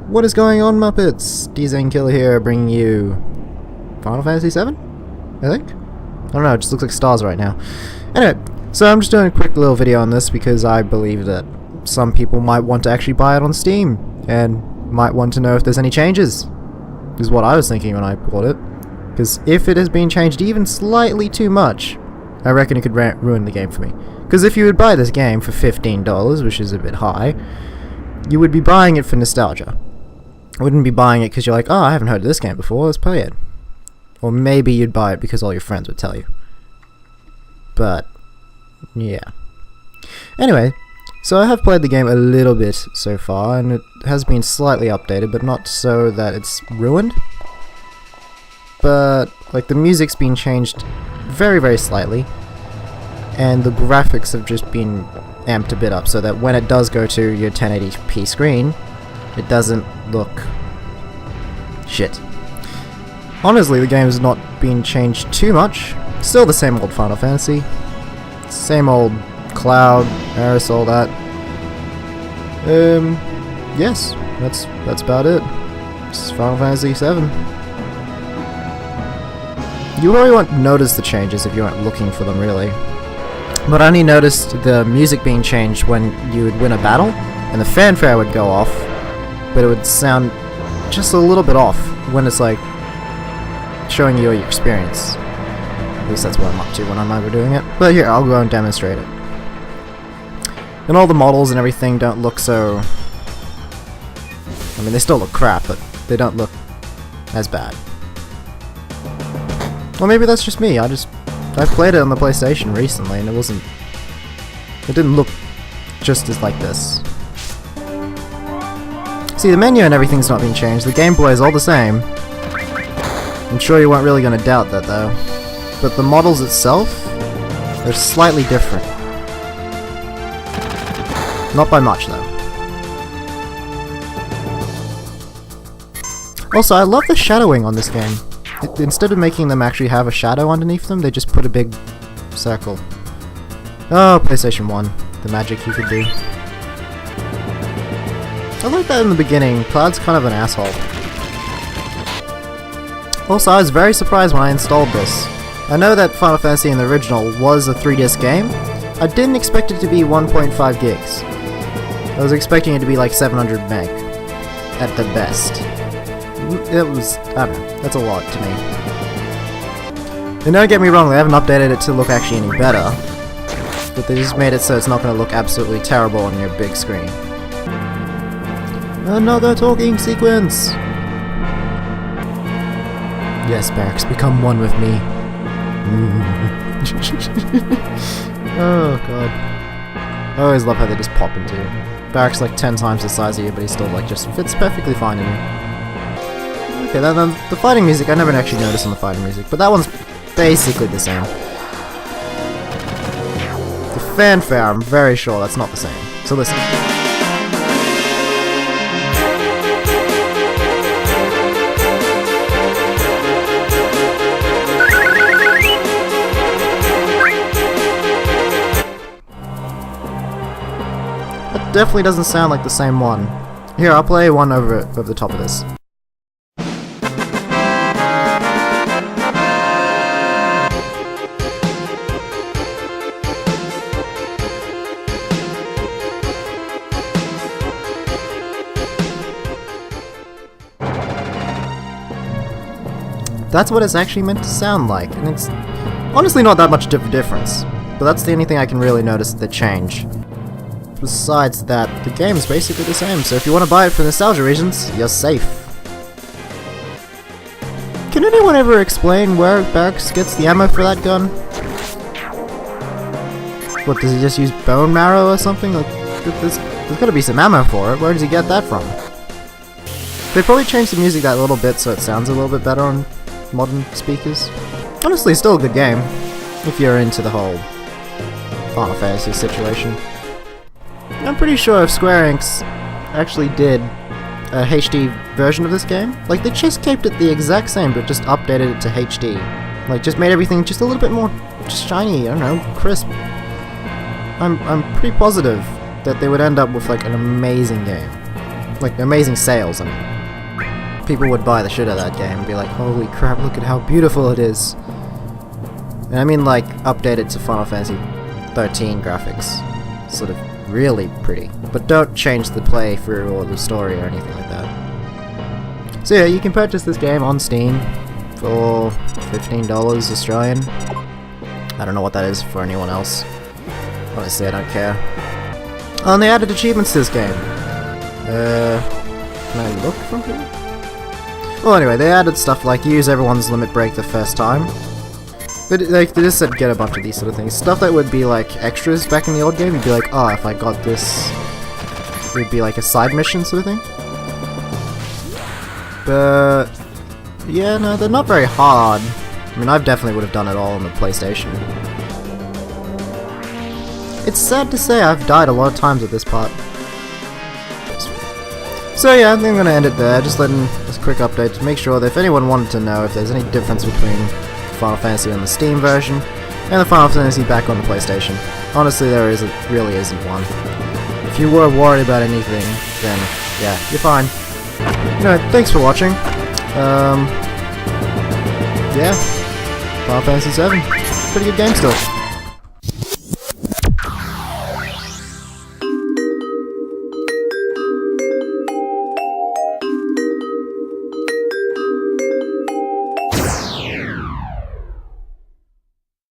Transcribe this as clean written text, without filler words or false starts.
What is going on, Muppets? DZane Killer here, bringing you Final Fantasy VII? I think? I don't know, it just looks like stars right now. Anyway, so I'm just doing a quick little video on this because I believe that some people might want to actually buy it on Steam and might want to know if there's any changes. Is what I was thinking when I bought it. Because if it has been changed even slightly too much, I reckon it could ruin the game for me. Because if you would buy this game for $15, which is a bit high, you would be buying it for nostalgia. Wouldn't be buying it because you're like, oh, I haven't heard of this game before, let's play it. Or maybe you'd buy it because all your friends would tell you. But, yeah. Anyway, so I have played the game a little bit so far, and it has been slightly updated, but not so that it's ruined. But, like, the music's been changed very, very slightly, and the graphics have just been amped a bit up, so that when it does go to your 1080p screen, it doesn't look shit. Honestly, the game has not been changed too much. Still the same old Final Fantasy. Same old Cloud, Eris, all that. Yes, that's about it. It's Final Fantasy VII. You probably won't notice the changes if you weren't looking for them, really. But I only noticed the music being changed when you would win a battle, and the fanfare would go off, but it would sound just a little bit off when it's like showing you your experience. At least that's what I'm up to when I'm overdoing it. But here, I'll go and demonstrate it. And all the models and everything don't look so... I mean, they still look crap, but they don't look as bad. Or maybe that's just me. I've played it on the PlayStation recently, and it didn't look just as like this. See, the menu and everything's not been changed. The gameplay is all the same. I'm sure you weren't really going to doubt that, though. But the models itself, they're slightly different. Not by much, though. Also, I love the shadowing on this game. Instead of making them actually have a shadow underneath them, they just put a big circle. Oh, PlayStation 1. The magic you could do. I like that in the beginning. Cloud's kind of an asshole. Also, I was very surprised when I installed this. I know that Final Fantasy in the original was a 3-disc game. I didn't expect it to be 1.5 gigs. I was expecting it to be like 700 meg. At the best. It was... I don't know. That's a lot to me. And don't get me wrong, they haven't updated it to look actually any better. But they just made it so it's not going to look absolutely terrible on your big screen. Another talking sequence! Yes, Barracks, become one with me. Oh, God. I always love how they just pop into you. Barracks like 10 times the size of you, but he still like just fits perfectly fine in you. Okay, then the fighting music, I never actually noticed on the fighting music, but that one's basically the same. The fanfare, I'm very sure that's not the same. So listen. That definitely doesn't sound like the same one. Here, I'll play one over the top of this. That's what it's actually meant to sound like, and it's honestly not that much of a difference, but that's the only thing I can really notice that change. Besides that, the game is basically the same, so if you want to buy it for nostalgia reasons, you're safe. Can anyone ever explain where Barracks gets the ammo for that gun? What, does he just use bone marrow or something? Like, there's gotta be some ammo for it. Where does he get that from? They probably changed the music that little bit so it sounds a little bit better on modern speakers. Honestly, still a good game, if you're into the whole Final Fantasy situation. I'm pretty sure if Square Enix actually did a HD version of this game. Like, they just kept it the exact same, but just updated it to HD. Like, just made everything just a little bit more just shiny, I don't know, crisp. I'm pretty positive that they would end up with, like, an amazing game. Like, amazing sales, I mean. People would buy the shit out of that game and be like, holy crap, look at how beautiful it is. And I mean, like, updated to Final Fantasy 13 graphics. Sort of really pretty. But don't change the playthrough or the story or anything like that. So yeah, you can purchase this game on Steam for $15 Australian. I don't know what that is for anyone else. Honestly, I don't care. Oh, and they added achievements to this game. Can I look from here? Well, anyway, they added stuff like use everyone's limit break the first time. But they just said get a bunch of these sort of things. Stuff that would be like extras back in the old game, you'd be like, oh, if I got this, it would be like a side mission sort of thing. But yeah, no, they're not very hard. I mean, I definitely would have done it all on the PlayStation. It's sad to say I've died a lot of times at this part. So yeah, I think I'm going to end it there, just letting this quick update to make sure that if anyone wanted to know if there's any difference between Final Fantasy on the Steam version and the Final Fantasy back on the PlayStation. Honestly, really isn't one. If you were worried about anything, then yeah, you're fine. Anyway, thanks for watching. Yeah, Final Fantasy VII, pretty good game still.